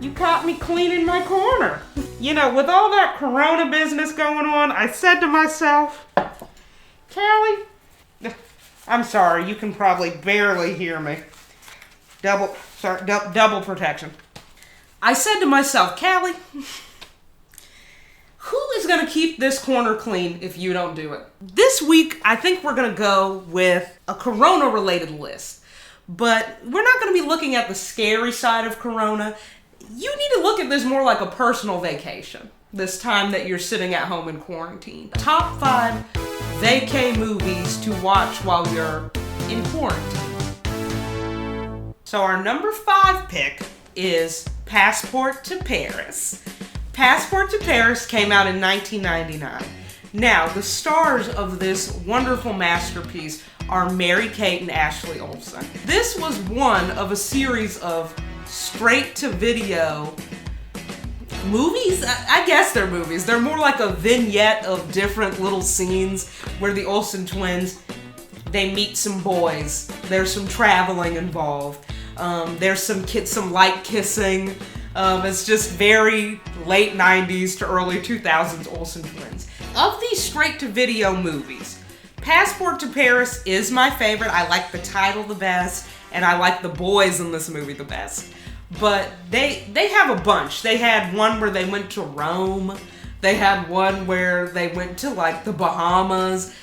You caught me cleaning my corner. You know, with all that corona business going on, I said to myself, Callie, I'm sorry, you can probably barely hear me. Double protection. I said to myself, Callie, who is going to keep this corner clean if you don't do it? This week, I think we're going to go with a corona-related list. But we're not going to be looking at the scary side of corona. You need to look at this more like a personal vacation, this time that you're sitting at home in quarantine. Top 5 vacay movies to watch while you're in quarantine. So our number 5 pick is Passport to Paris. Passport to Paris came out in 1999. Now, the stars of this wonderful masterpiece are Mary-Kate and Ashley Olsen. This was one of a series of straight-to-video movies. I guess they're movies. They're more like a vignette of different little scenes where the Olsen twins, they meet some boys. There's some traveling involved. There's some light kissing. It's just very late 90s to early 2000s Olsen twins. Of these straight-to-video movies, Passport to Paris is my favorite. I like the title the best, and I like the boys in this movie the best. But they have a bunch. They had one where they went to Rome. They had one where they went to, like, the Bahamas.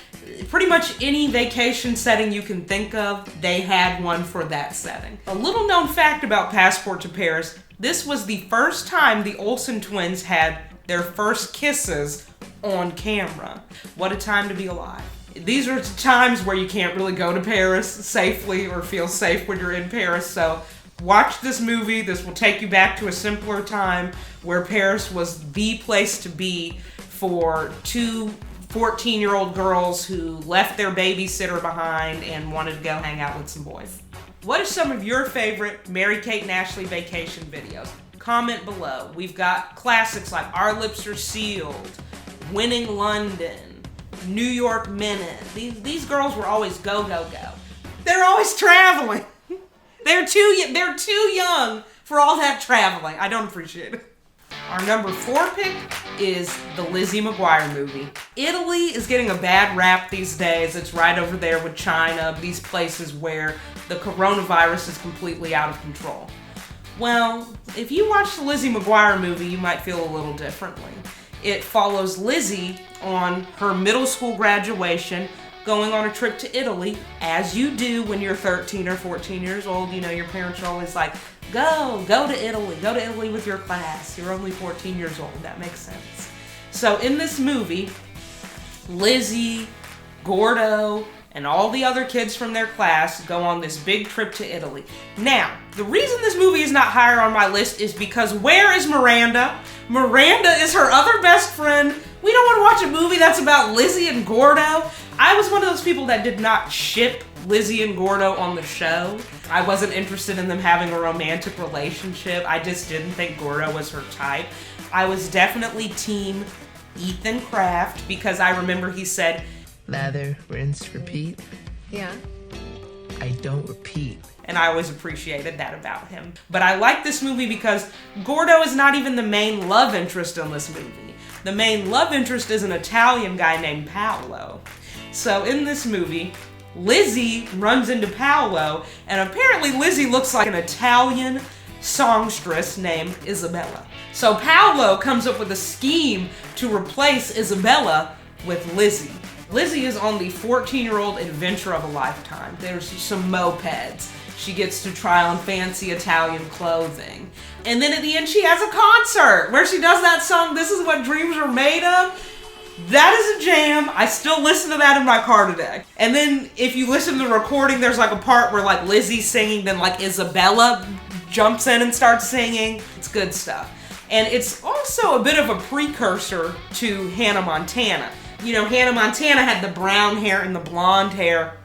Pretty much any vacation setting you can think of, they had one for that setting. A little known fact about Passport to Paris, this was the first time the Olsen twins had their first kisses on camera. What a time to be alive. These are times where you can't really go to Paris safely or feel safe when you're in Paris, so watch this movie. This will take you back to a simpler time where Paris was the place to be for two 14-year-old girls who left their babysitter behind and wanted to go hang out with some boys. What are some of your favorite Mary-Kate and Ashley vacation videos? Comment below. We've got classics like Our Lips Are Sealed, Winning London, New York Minute. These girls were always go, go, go. They're always traveling. They're too young for all that traveling. I don't appreciate it. Our number 4 pick is the Lizzie McGuire movie. Italy is getting a bad rap these days. It's right over there with China, these places where the coronavirus is completely out of control. Well, if you watch the Lizzie McGuire movie, you might feel a little differently. It follows Lizzie on her middle school graduation, going on a trip to Italy, as you do when you're 13 or 14 years old. You know, your parents are always like, go to Italy with your class. You're only 14 years old. That makes sense. So in this movie, Lizzie, Gordo, and all the other kids from their class go on this big trip to Italy. Now, the reason this movie is not higher on my list is because where is Miranda? Miranda is her other best friend. We don't want to watch a movie that's about Lizzie and Gordo. I was one of those people that did not ship Lizzie and Gordo on the show. I wasn't interested in them having a romantic relationship. I just didn't think Gordo was her type. I was definitely team Ethan Kraft because I remember he said, lather, rinse, repeat. Yeah. I don't repeat. And I always appreciated that about him. But I like this movie because Gordo is not even the main love interest in this movie. The main love interest is an Italian guy named Paolo. So in this movie, Lizzie runs into Paolo, and apparently Lizzie looks like an Italian songstress named Isabella. So Paolo comes up with a scheme to replace Isabella with Lizzie. Lizzie is on the 14-year-old adventure of a lifetime. There's some mopeds. She gets to try on fancy Italian clothing. And then at the end, she has a concert where she does that song, This Is What Dreams Are Made Of. That is a jam. I still listen to that in my car today. And then if you listen to the recording, there's like a part where like Lizzie's singing, then like Isabella jumps in and starts singing. It's good stuff. And it's also a bit of a precursor to Hannah Montana. You know, Hannah Montana had the brown hair and the blonde hair.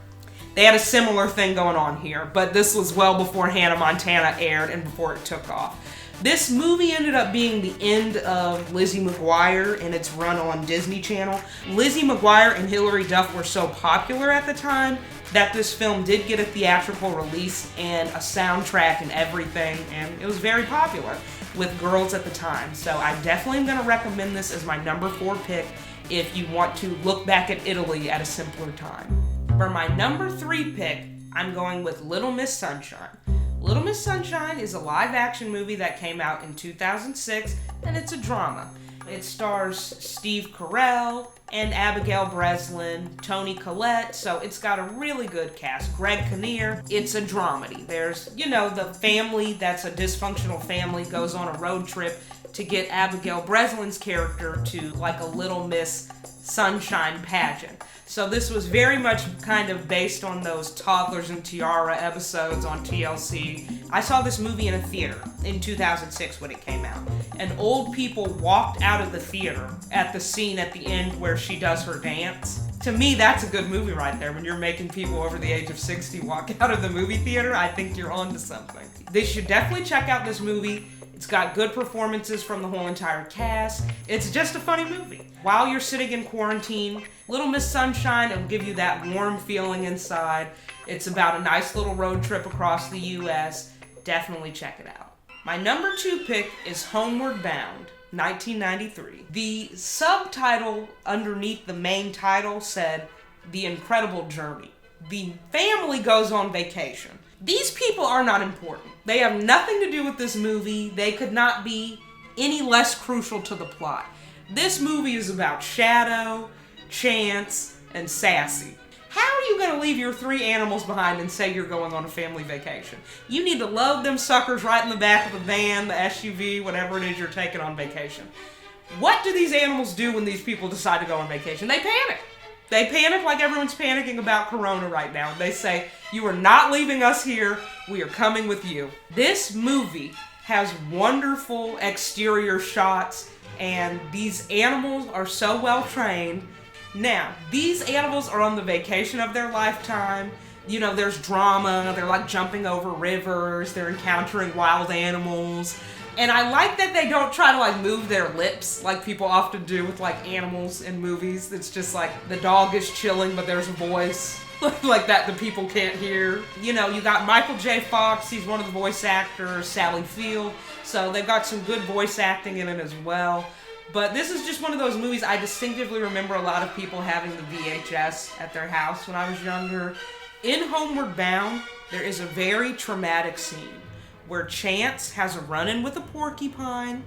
They had a similar thing going on here, but this was well before Hannah Montana aired and before it took off. This movie ended up being the end of Lizzie McGuire and its run on Disney Channel. Lizzie McGuire and Hilary Duff were so popular at the time that this film did get a theatrical release and a soundtrack and everything, and it was very popular. with girls at the time. So I definitely am going to recommend this as my number 4 pick if you want to look back at Italy at a simpler time. For my number 3 pick, I'm going with Little Miss Sunshine. Little Miss Sunshine is a live-action movie that came out in 2006, and it's a drama. It stars Steve Carell and Abigail Breslin, Toni Collette, so it's got a really good cast. Greg Kinnear. It's a dramedy. There's, the family that's a dysfunctional family goes on a road trip to get Abigail Breslin's character to like a Little Miss Sunshine pageant. So this was very much kind of based on those Toddlers and Tiara episodes on TLC. I saw this movie in a theater in 2006 when it came out. And old people walked out of the theater at the scene at the end where she does her dance. To me, that's a good movie right there. When you're making people over the age of 60 walk out of the movie theater, I think you're onto something. They should definitely check out this movie. It's got good performances from the whole entire cast. It's just a funny movie. While you're sitting in quarantine, Little Miss Sunshine will give you that warm feeling inside. It's about a nice little road trip across the U.S. Definitely check it out. My number 2 pick is Homeward Bound, 1993. The subtitle underneath the main title said, The Incredible Journey. The family goes on vacation. These people are not important. They have nothing to do with this movie. They could not be any less crucial to the plot. This movie is about Shadow, Chance, and Sassy. How are you going to leave your 3 animals behind and say you're going on a family vacation? You need to load them suckers right in the back of the van, the SUV, whatever it is you're taking on vacation. What do these animals do when these people decide to go on vacation? They panic. They panic like everyone's panicking about Corona right now. They say, you are not leaving us here. We are coming with you. This movie has wonderful exterior shots, and these animals are so well trained. Now, these animals are on the vacation of their lifetime. There's drama. They're like jumping over rivers. They're encountering wild animals. And I like that they don't try to like move their lips like people often do with like animals in movies. It's just like the dog is chilling, but there's a voice like that the people can't hear. You got Michael J. Fox. He's one of the voice actors. Sally Field. So they've got some good voice acting in it as well. But this is just one of those movies I distinctively remember a lot of people having the VHS at their house when I was younger. In Homeward Bound, there is a very traumatic scene where Chance has a run-in with a porcupine.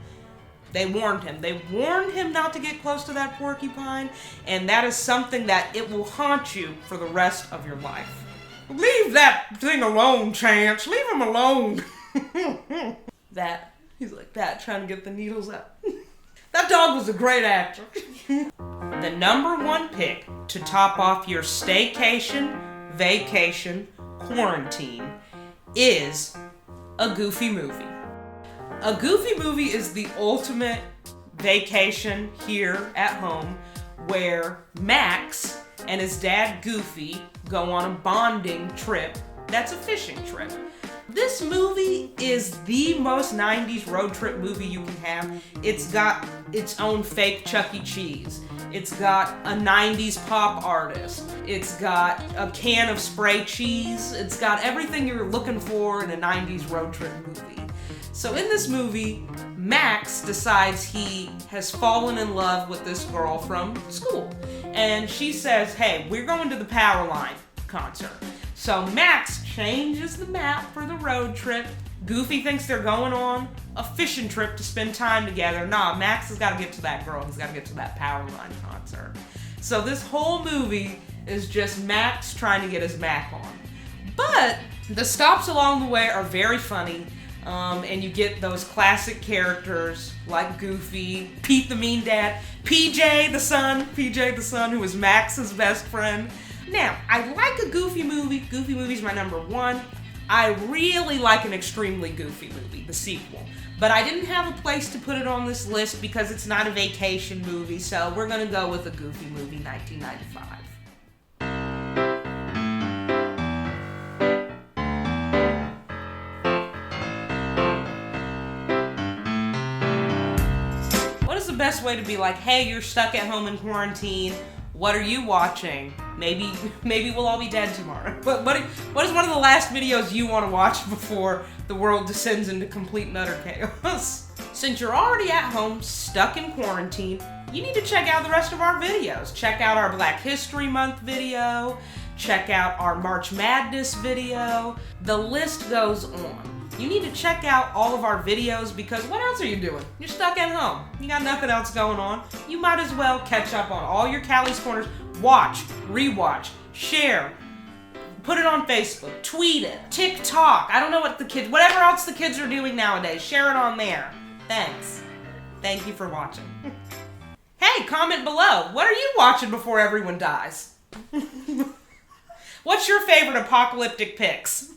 They warned him. They warned him not to get close to that porcupine, and that is something that it will haunt you for the rest of your life. Leave that thing alone, Chance. Leave him alone. He's like that, trying to get the needles out. That dog was a great actor. The number 1 pick to top off your staycation, vacation, quarantine is a Goofy movie. A Goofy movie is the ultimate vacation here at home where Max and his dad Goofy go on a bonding trip that's a fishing trip. This movie is the most 90s road trip movie you can have. It's got its own fake Chuck E. Cheese. It's got a 90s pop artist. It's got a can of spray cheese. It's got everything you're looking for in a 90s road trip movie. So in this movie, Max decides he has fallen in love with this girl from school. And she says, hey, we're going to the Powerline concert. So Max changes the map for the road trip. Goofy thinks they're going on a fishing trip to spend time together. Nah, Max has got to get to that girl. He's got to get to that Powerline concert. So this whole movie is just Max trying to get his Mac on. But the stops along the way are very funny. And you get those classic characters like Goofy, Pete the Mean Dad, PJ the son, who is Max's best friend. Now, I like a Goofy movie. Goofy movie's my number 1. I really like an Extremely Goofy movie, the sequel. But I didn't have a place to put it on this list because it's not a vacation movie, so we're gonna go with a Goofy movie, 1995. What is the best way to be like, hey, you're stuck at home in quarantine, what are you watching? Maybe we'll all be dead tomorrow. But what is one of the last videos you want to watch before the world descends into complete and utter chaos? Since you're already at home, stuck in quarantine, you need to check out the rest of our videos. Check out our Black History Month video. Check out our March Madness video. The list goes on. You need to check out all of our videos because what else are you doing? You're stuck at home. You got nothing else going on. You might as well catch up on all your Callie's Corners. Watch, rewatch, share, put it on Facebook, tweet it, TikTok. I don't know what whatever else the kids are doing nowadays, share it on there. Thanks. Thank you for watching. Hey, comment below. What are you watching before everyone dies? What's your favorite apocalyptic pics?